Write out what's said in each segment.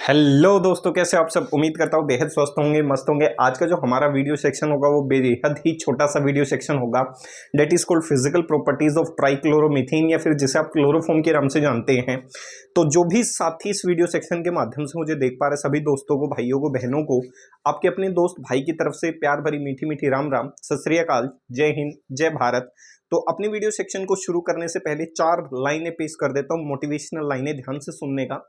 Hello दोस्तों, कैसे आप सब। उम्मीद करता हूँ बेहद स्वस्थ होंगे, मस्त होंगे। आज का जो हमारा वीडियो सेक्शन होगा वो बेहद ही छोटा सा वीडियो सेक्शन होगा। That is called physical properties of trichloromethane, या फिर जिसे आप क्लोरोफॉर्म के नाम से जानते हैं। तो जो भी साथी इस वीडियो सेक्शन के माध्यम से मुझे देख पा रहे सभी दोस्तों को, भाइयों को, बहनों को, आपके अपने दोस्त भाई की तरफ से प्यार भरी मीठी मीठी राम राम, सत श्री अकाल, जय हिंद, जय भारत। तो अपने वीडियो सेक्शन को शुरू करने से पहले 4 लाइनें पेश कर देता हूँ, मोटिवेशनल लाइनें, ध्यान से सुनने का।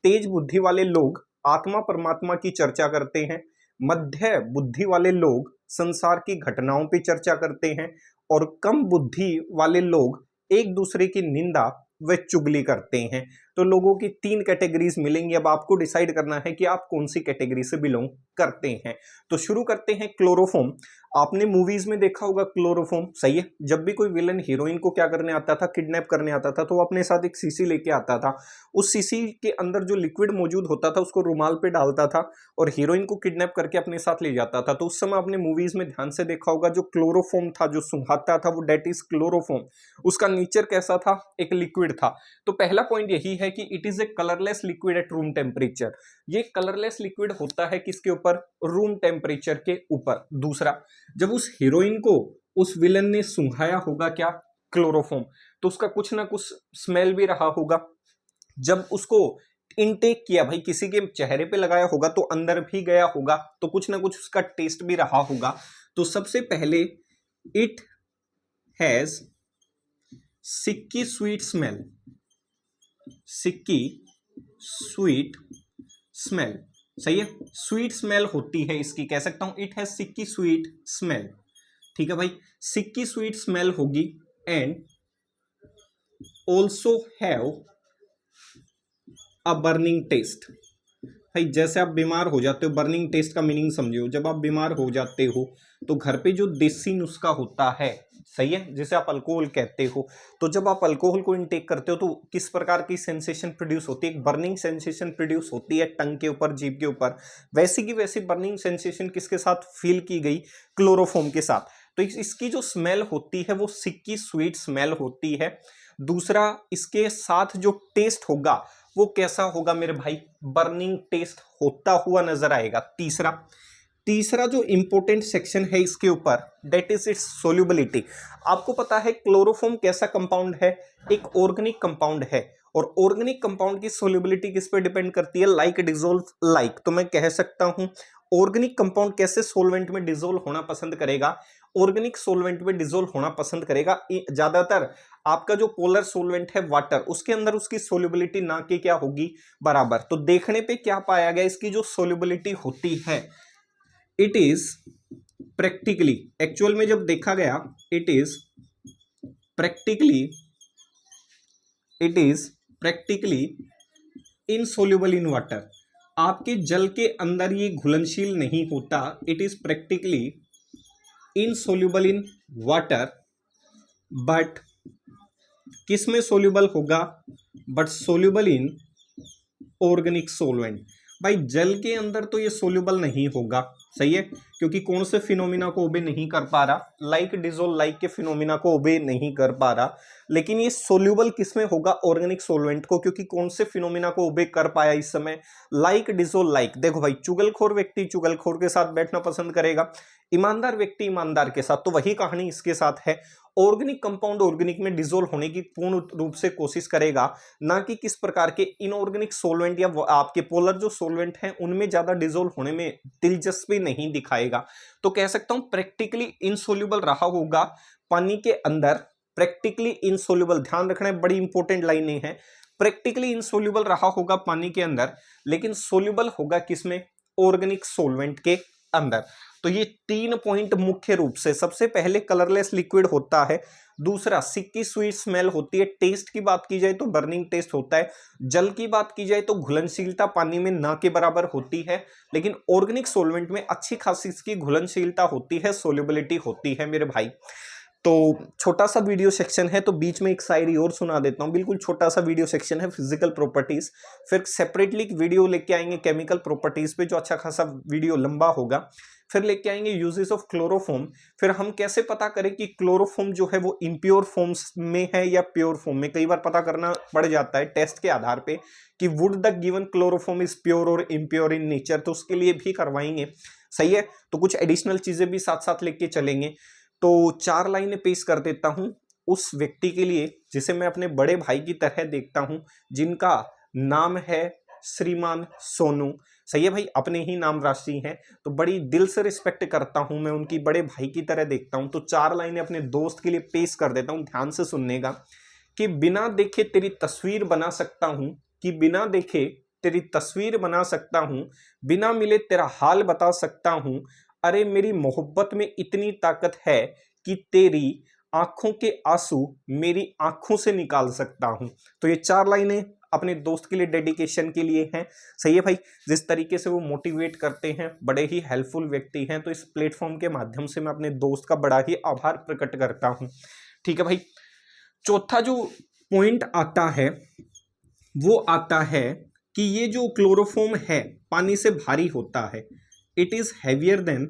तेज बुद्धि वाले लोग आत्मा परमात्मा की चर्चा करते हैं। मध्य बुद्धि वाले लोग संसार की घटनाओं पे चर्चा करते हैं। और कम बुद्धि वाले लोग एक दूसरे की निंदा व चुगली करते हैं। तो लोगों की 3 कैटेगरीज मिलेंगी। अब आपको डिसाइड करना है कि आप कौन सी कैटेगरी से बिलोंग करते हैं। तो शुरू करते हैं। क्लोरोफॉर्म, आपने मूवीज में देखा होगा क्लोरोफॉर्म, सही है। जब भी कोई विलन हीरोइन को क्या करने आता था, किडनैप करने आता था, तो वो अपने साथ एक शीशी लेके आता था। उस शीशी के अंदर जो लिक्विड मौजूद होता था उसको रुमाल पे डालता था और हीरोइन को किडनैप करके अपने साथ ले जाता था। तो उस समय आपने मूवीज में ध्यान से देखा होगा, जो क्लोरोफॉर्म था, जो सुंघाता था, वो डेट इज क्लोरोफॉर्म। उसका नेचर कैसा था? एक लिक्विड था। तो पहला पॉइंट यही है कि it is a colourless liquid at room temperature. ये कलरलेस लिक्विड होता है किसके ऊपर? रूम टेम्परेचर के ऊपर। दूसरा, जब उस हीरोइन को उस विलन ने सुंघाया होगा क्या? क्लोरोफॉर्म, तो उसका कुछ ना कुछ स्मेल भी रहा होगा। जब उसको इनटेक किया, भाई किसी के चेहरे पे लगाया होगा तो अंदर भी गया होगा, तो कुछ ना कुछ उसका टेस्ट भी रहा होगा। तो सबसे पहले it has sickly sweet smell. Sikki sweet smell, सही है। स्वीट स्मेल होती है इसकी, कह सकता हूं it has sickly sweet smell. ठीक है भाई, सिक्की स्वीट स्मेल होगी। And also have a burning taste. भाई जैसे आप बीमार हो जाते हो, बर्निंग टेस्ट का मीनिंग समझियो। जब आप बीमार हो जाते हो तो घर पे जो देसी नुस्खा होता है, सही है, जिसे आप अल्कोहल कहते हो, तो जब आप अल्कोहल को इनटेक करते हो तो किस प्रकार की सेंसेशन प्रोड्यूस होती है? एक बर्निंग सेंसेशन प्रोड्यूस होती है टंग के ऊपर, जीभ के ऊपर। वैसी की वैसी बर्निंग सेंसेशन किसके साथ फील की गई? क्लोरोफॉर्म के साथ। तो इसकी जो स्मेल होती है वो सिक्की स्वीट स्मेल होती है। दूसरा, इसके साथ जो टेस्ट होगा वो कैसा होगा मेरे भाई? बर्निंग टेस्ट होता हुआ नजर आएगा। तीसरा जो इंपॉर्टेंट सेक्शन है इसके ऊपर, दैट इज इट्स सोल्यूबिलिटी। आपको पता है क्लोरोफॉर्म कैसा कंपाउंड है? एक ऑर्गेनिक कंपाउंड है। और ऑर्गेनिक कंपाउंड की सोल्यूबिलिटी किस पे डिपेंड करती है? Like dissolve like. तो मैं कह सकता हूं ऑर्गेनिक कंपाउंड कैसे सोलवेंट में डिसॉल्व होना पसंद करेगा? ऑर्गेनिक सोलवेंट में डिसॉल्व होना पसंद करेगा। ज्यादातर आपका जो पोलर सोलवेंट है वाटर, उसके अंदर उसकी सोल्यूबिलिटी ना कि क्या होगी? बराबर। तो देखने पे क्या पाया गया? इसकी जो सोल्यूबिलिटी होती है, इट इज प्रैक्टिकली, एक्चुअल में जब देखा गया, it is practically insoluble in water. आपके जल के अंदर ये घुलनशील नहीं होता। It is practically insoluble in water, but किस में सोल्यूबल होगा? But soluble in organic solvent. भाई जल के अंदर तो ये सोल्यूबल नहीं होगा, सही है, क्योंकि कौन से फिनोमिना को ओबे नहीं कर पा रहा? लाइक डिसॉल्व लाइक के फिनोमिना को ओबे नहीं कर पा रहा। लेकिन ये सोल्यूबल किस में होगा? ऑर्गेनिक सोलवेंट को, क्योंकि कौन से फिनोमिना को ओबे कर पाया इस समय? Like dissolve like. देखो भाई, चुगलखोर व्यक्ति चुगलखोर के साथ बैठना पसंद करेगा, ईमानदार व्यक्ति ईमानदार के साथ। तो वही कहानी इसके साथ है। ऑर्गेनिक कंपाउंड ऑर्गेनिक में डिसॉल्व होने की पूर्ण रूप से कोशिश करेगा, ना कि किस प्रकार के इनऑर्गेनिक सोलवेंट या आपके पोलर जो सोलवेंट हैं उनमें ज्यादा डिसॉल्व होने में दिलचस्पी नहीं दिखाएगा। तो कह सकता हूं प्रैक्टिकली इनसोल्यूबल रहा होगा पानी के अंदर। प्रैक्टिकली इनसोल्यूबल, ध्यान रखना है, बड़ी इंपॉर्टेंट लाइनें हैं। प्रैक्टिकली इनसोल्यूबल रहा होगा पानी के अंदर, लेकिन सोल्यूबल होगा किसमें? ऑर्गेनिक सोलवेंट के अंदर। तो ये 3 पॉइंट मुख्य रूप से, सबसे पहले कलरलेस लिक्विड होता है। दूसरा, सिक्की स्वीट स्मेल होती है। टेस्ट की बात की जाए तो बर्निंग टेस्ट होता है। जल की बात की जाए तो घुलनशीलता पानी में ना के बराबर होती है। लेकिन ऑर्गेनिक सोलवेंट में अच्छी खासी इसकी घुलनशीलता होती है, सोल्यूबिलिटी होती है मेरे भाई। तो छोटा सा वीडियो सेक्शन है, तो बीच में एक शायरी और सुना देता हूं। बिल्कुल छोटा सा वीडियो सेक्शन है फिजिकल प्रॉपर्टीज, फिर सेपरेटली वीडियो लेके आएंगे केमिकल प्रॉपर्टीज पे, जो अच्छा खासा वीडियो लंबा होगा। फिर लेके आएंगे यूजेस ऑफ क्लोरोफॉर्म। फिर हम कैसे पता करें कि क्लोरोफॉर्म जो है वो इम्प्योर फॉर्म्स में है या प्योर फॉर्म में, कई बार पता करना पड़ जाता है टेस्ट के आधार पे कि would the given chloroform is pure और इम्प्योर इन नेचर, तो उसके लिए भी करवाएंगे। सही है, तो कुछ एडिशनल चीजें भी साथ साथ लेके चलेंगे। तो 4 लाइनें पेश कर देता हूं उस व्यक्ति के लिए जिसे मैं अपने बड़े भाई की तरह देखता हूं, जिनका नाम है श्रीमान सोनू। सही है भाई, अपने ही नाम राशि हैं, तो बड़ी दिल से रिस्पेक्ट करता हूं मैं, उनकी बड़े भाई की तरह देखता हूं। तो 4 लाइनें अपने दोस्त के लिए पेश कर देता हूं, ध्यान से सुननेगा। कि बिना देखे तेरी तस्वीर बना सकता हूं, कि बिना देखे तेरी तस्वीर बना सकता हूं, बिना मिले तेरा हाल बता सकता हूं, अरे मेरी मोहब्बत में इतनी ताकत है कि तेरी आंखों के आंसू मेरी आंखों से निकाल सकता हूं। तो ये 4 लाइनें अपने दोस्त के लिए डेडिकेशन के लिए हैं। सही है भाई, जिस तरीके से वो मोटिवेट करते हैं, बड़े ही हेल्पफुल व्यक्ति हैं, तो इस प्लेटफॉर्म के माध्यम से मैं अपने दोस्त का बड़ा ही आभार प्रकट करता हूं। ठीक है भाई, चौथा जो पॉइंट आता है वो आता है कि ये जो क्लोरोफॉर्म है पानी से भारी होता है, it is heavier than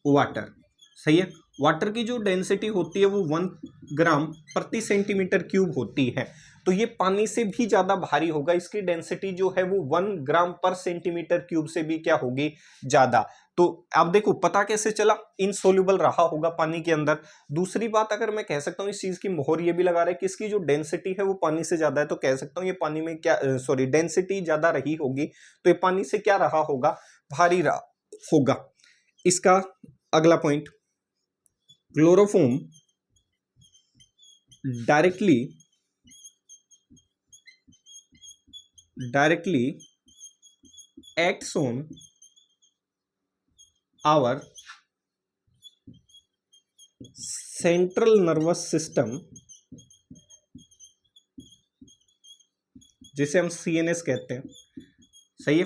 water. सही है, वाटर की जो डेंसिटी होती है वो 1 ग्राम प्रति सेंटीमीटर क्यूब होती है, तो ये पानी से भी ज्यादा भारी होगा। इसकी डेंसिटी जो है वो 1 ग्राम पर सेंटीमीटर क्यूब से भी क्या होगी, ज्यादा। तो आप देखो पता कैसे चला, इनसोल्यूबल रहा होगा पानी के अंदर। दूसरी बात अगर मैं कह सकता हूँ इस चीज की मोहर ये भी लगा रहा है कि इसकी जो डेंसिटी है वो पानी से ज्यादा है, तो कह सकता हूँ ये पानी में क्या सॉरी डेंसिटी ज्यादा रही होगी, तो ये पानी से क्या रहा होगा, भारी रहा होगा। इसका अगला point, chloroform directly acts on our central nervous system, जिसे हम CNS कहते हैं। सही है,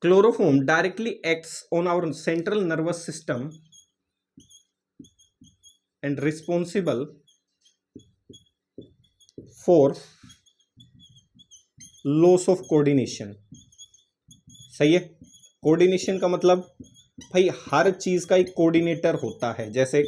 chloroform directly acts on our central nervous system and responsible for loss of coordination. सही है, कोऑर्डिनेशन का मतलब भाई हर चीज का एक कोऑर्डिनेटर होता है। जैसे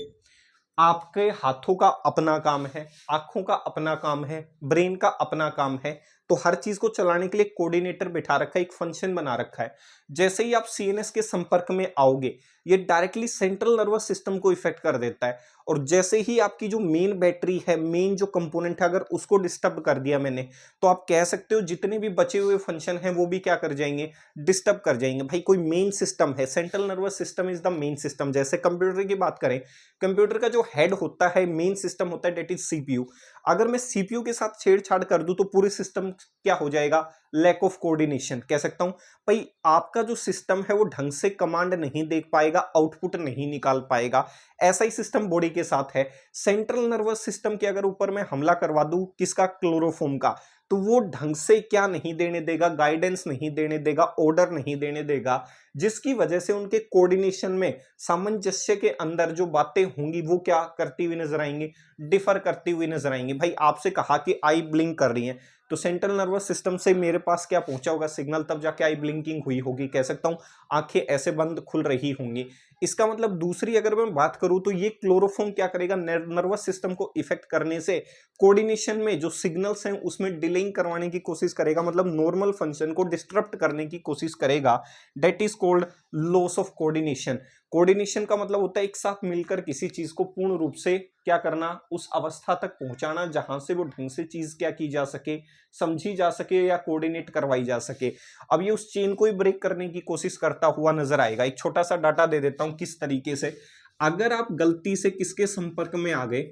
आपके हाथों का अपना काम है, आंखों का अपना काम है, ब्रेन का अपना काम है, तो हर चीज को चलाने के लिए कोऑर्डिनेटर बिठा रखा है, एक फंक्शन बना रखा है। जैसे ही आप सीएनएस के संपर्क में आओगे, ये डायरेक्टली सेंट्रल नर्वस सिस्टम को इफेक्ट कर देता है, और जैसे ही आपकी जो मेन बैटरी है, मेन जो कंपोनेंट है, अगर उसको डिस्टर्ब कर दिया मैंने, तो आप कह सकते हो जितने भी बचे हुए फंक्शन हैं वो भी क्या कर जाएंगे, डिस्टर्ब कर जाएंगे। भाई कोई मेन सिस्टम है, central nervous system is the main system. जैसे कंप्यूटर की बात करें, कंप्यूटर का जो हेड होता है, मेन सिस्टम होता है, डेट इज सीपीयू। अगर मैं सीपीयू के साथ छेड़छाड़ कर दूं तो पूरे सिस्टम क्या हो जाएगा, लैक ऑफ कोऑर्डिनेशन कह सकता हूं। भाई आपका जो सिस्टम है वो ढंग से कमांड नहीं देख पाएगा, आउटपुट नहीं निकाल पाएगा। ऐसा ही सिस्टम बॉडी के साथ है। सेंट्रल नर्वस सिस्टम के अगर ऊपर मैं हमला करवा दूं किसका, क्लोरोफॉर्म का, तो वो ढंग से क्या नहीं देने देगा, गाइडेंस नहीं देने देगा, ऑर्डर नहीं देने देगा, जिसकी वजह से उनके कोऑर्डिनेशन में, सामंजस्य के अंदर जो बातें होंगी वो क्या करती हुई नजर आएंगी, डिफर करती हुई नजर आएंगी। भाई आपसे कहा कि आई ब्लिंक कर रही है, तो सेंट्रल नर्वस सिस्टम से मेरे पास क्या पहुंचा होगा सिग्नल, तब जाके आई ब्लिंकिंग हुई होगी। कह सकता हूं आंखें ऐसे बंद खुल रही होंगी। इसका मतलब दूसरी अगर मैं बात करूं तो ये क्लोरोफॉर्म क्या करेगा, नर्वस सिस्टम को इफेक्ट करने से कोऑर्डिनेशन में जो सिग्नल्स हैं उसमें डिलेइंग करवाने की कोशिश करेगा, मतलब नॉर्मल फंक्शन को डिस्टर्ब करने की कोशिश करेगा। That is called loss of coordination. Coordination का मतलब होता है एक साथ मिलकर किसी चीज को पूर्ण रूप से क्या करना, उस अवस्था तक पहुंचाना जहां से वो ढंग से चीज क्या की जा सके, समझी जा सके या कोऑर्डिनेट करवाई जा सके। अब ये उस चेन को ही ब्रेक करने की कोशिश करता हुआ नजर आएगा। एक छोटा सा डाटा दे देता हूं किस तरीके से, अगर आप गलती से किसके संपर्क में आ गए,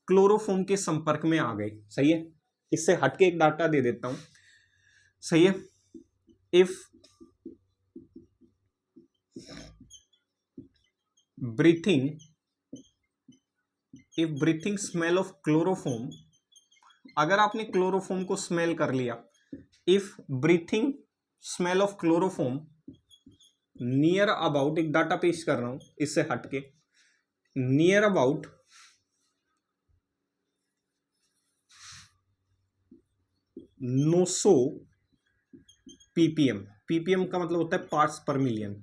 क्लोरोफॉर्म के संपर्क में आ गए, सही है, इससे हटके एक डाटा दे देता हूं। सही है, if breathing smell of chloroform, अगर आपने क्लोरोफॉर्म को स्मेल कर लिया, if breathing smell of chloroform near about, एक डाटा पेश कर रहा हूं इससे हटके, नियर अबाउट 900 ppm, ppm का मतलब होता है parts per million,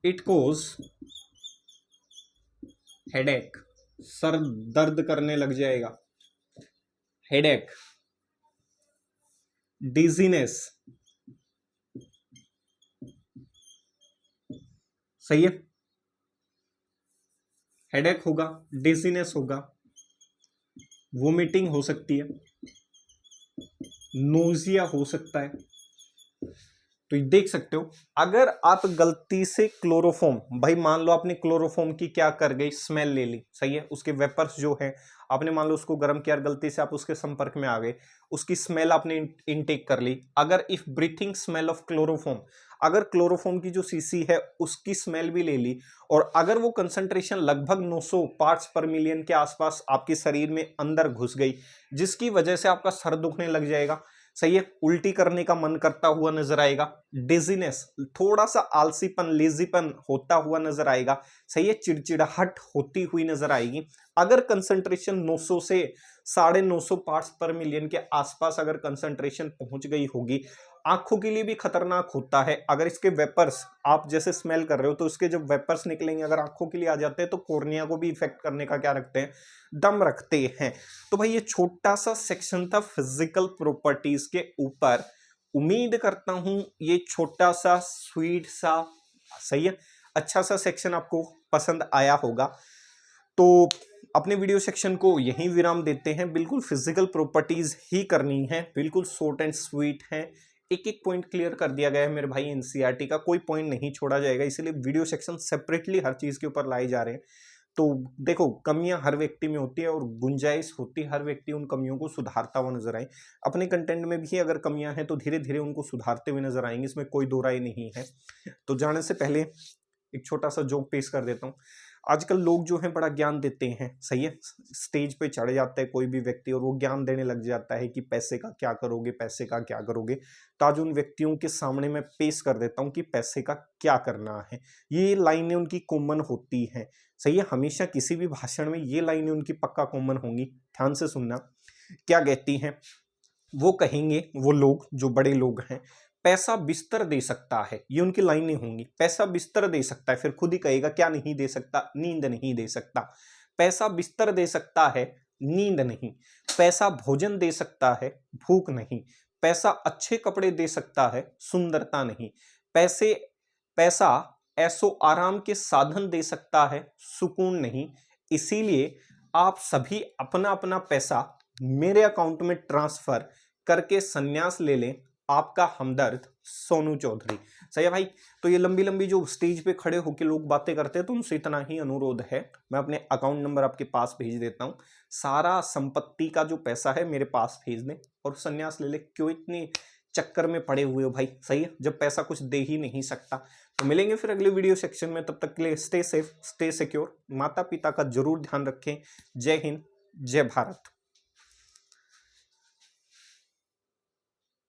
it cause headache, सर दर्द करने लग जाएगा, हेडेक, डिजीनेस, सही है, हेडेक होगा, डिजीनेस होगा, वोमिटिंग हो सकती है, नोजिया हो सकता है। तो ये देख सकते हो, अगर आप गलती से क्लोरोफॉर्म, भाई मान लो आपने क्लोरोफॉर्म की क्या कर गई, स्मेल ले ली, सही है, उसके वेपर्स जो है आपने मान लो उसको गर्म किया, गलती से आप उसके संपर्क में आ गए, उसकी स्मेल आपने इनटेक कर ली। अगर if breathing smell of chloroform, अगर क्लोरोफॉर्म की जो सीसी है उसकी स्मेल भी ले ली, और अगर वो कंसंट्रेशन लगभग 900 पार्ट्स पर मिलियन के आसपास आपके शरीर में अंदर घुस गई, जिसकी वजह से आपका सर दुखने लग जाएगा, सही है, उल्टी करने का मन करता हुआ नजर आएगा, डिजीनेस, थोड़ा सा आलसीपन, लेजीपन होता हुआ नजर आएगा, सही है, चिड़चिड़ाहट होती हुई नजर आएगी। अगर कंसंट्रेशन 900 से 950 पार्ट्स पर मिलियन के आसपास अगर कंसंट्रेशन पहुंच गई होगी, आंखों के लिए भी खतरनाक होता है। अगर इसके वेपर्स आप जैसे स्मेल कर रहे हो तो इसके जब वेपर्स निकलेंगे अगर आंखों के लिए आ जाते हैं तो कॉर्निया को भी इफेक्ट करने का क्या रखते हैं, दम रखते हैं। तो भाई ये छोटा सा सेक्शन था फिजिकल प्रॉपर्टीज के ऊपर। उम्मीद करता हूं ये छोटा सा स्वीट सा, सही है, अच्छा सा सेक्शन आपको पसंद आया होगा। तो अपने वीडियो सेक्शन को यहीं विराम देते हैं। बिल्कुल फिजिकल प्रॉपर्टीज ही करनी है, बिल्कुल शॉर्ट एंड स्वीट है, एक एक पॉइंट क्लियर कर दिया गया है मेरे भाई, एनसीईआरटी का कोई पॉइंट नहीं छोड़ा जाएगा, इसलिए वीडियो सेक्शन सेपरेटली हर चीज के ऊपर लाए जा रहे हैं। तो देखो, कमियां हर व्यक्ति में होती है और गुंजाइश होती है हर व्यक्ति उन कमियों को सुधारता हुआ नजर आए। अपने कंटेंट में भी अगर कमियां हैं तो धीरे धीरे उनको सुधारते हुए नजर आएंगे, इसमें कोई दो राय नहीं है। तो जाने से पहले एक छोटा सा जोक पेश कर देता हूँ। आजकल लोग जो हैं बड़ा ज्ञान देते हैं, सही है, स्टेज पे चढ़ जाता है कोई भी व्यक्ति और वो ज्ञान देने लग जाता है कि पैसे का क्या करोगे, पैसे का क्या करोगे। तो आज उन व्यक्तियों के सामने मैं पेश कर देता हूँ कि पैसे का क्या करना है। ये लाइनें उनकी कॉमन होती हैं, सही है, हमेशा किसी भी भाषण में ये लाइनें उनकी पक्का कॉमन होंगी। ध्यान से सुनना, क्या कहती हैं वो, कहेंगे वो लोग जो बड़े लोग हैं, पैसा बिस्तर दे सकता है, ये उनकी लाइनें होंगी, पैसा बिस्तर दे सकता है, फिर खुद ही कहेगा क्या नहीं दे सकता, नींद नहीं दे सकता। पैसा बिस्तर दे सकता है, नींद नहीं। पैसा भोजन दे सकता है, भूख नहीं। पैसा अच्छे कपड़े दे सकता है, सुंदरता नहीं। पैसे पैसा ऐसो आराम के साधन दे सकता है, सुकून नहीं। इसीलिए आप सभी अपना अपना पैसा मेरे अकाउंट में ट्रांसफर करके संन्यास ले लें। आपका हमदर्द सोनू चौधरी। सही है भाई। तो ये लंबी लंबी जो स्टेज पे खड़े होकर लोग बातें करते हैं तो उनसे इतना ही अनुरोध है, मैं अपने अकाउंट नंबर आपके पास भेज देता हूँ, सारा संपत्ति का जो पैसा है मेरे पास भेज दें और संन्यास ले ले। क्यों इतने चक्कर में पड़े हुए हो भाई, सही है, जब पैसा कुछ दे ही नहीं सकता। तो मिलेंगे फिर अगले वीडियो सेक्शन में, तब तक के लिए स्टे सेफ, स्टे सिक्योर, माता पिता का जरूर ध्यान रखें। जय हिंद, जय भारत।